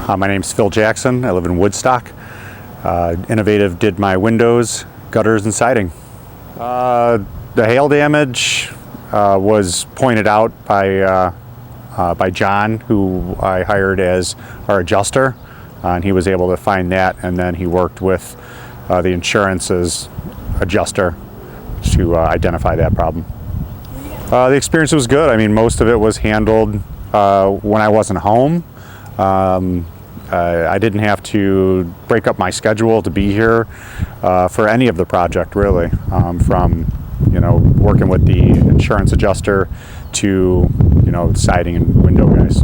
My name's Phil Jackson. I live in Woodstock. Innovative did my windows, gutters, and siding. The hail damage was pointed out by John, who I hired as our adjuster, and he was able to find that, and then he worked with the insurance's adjuster to identify that problem. The experience was good. I mean, most of it was handled when I wasn't home. I didn't have to break up my schedule to be here for any of the project, really, from working with the insurance adjuster to siding and window guys.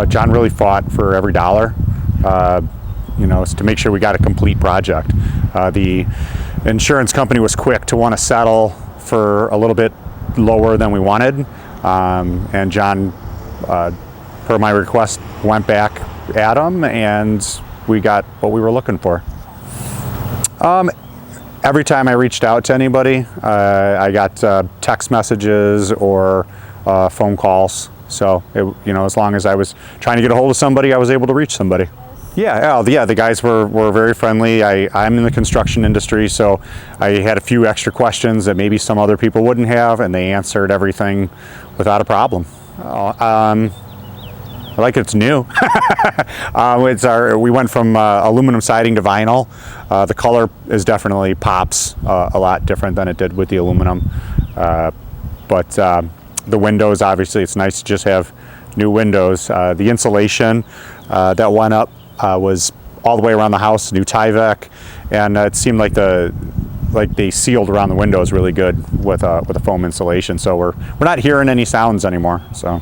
John really fought for every dollar, to make sure we got a complete project. The insurance company was quick to want to settle for a little bit lower than we wanted, and John, per my request, went back at them, and we got what we were looking for. Every time I reached out to anybody, I got text messages or phone calls. So, as long as I was trying to get a hold of somebody, I was able to reach somebody. Yeah, the guys were very friendly. I'm in the construction industry, so I had a few extra questions that maybe some other people wouldn't have, and they answered everything without a problem. I like it's new. We went from aluminum siding to vinyl. The color is definitely pops a lot different than it did with the aluminum. But the windows, obviously, it's nice to just have new windows. The insulation that went up was all the way around the house, new Tyvek, and it seemed like they sealed around the windows really good with a foam insulation. So we're not hearing any sounds anymore. So.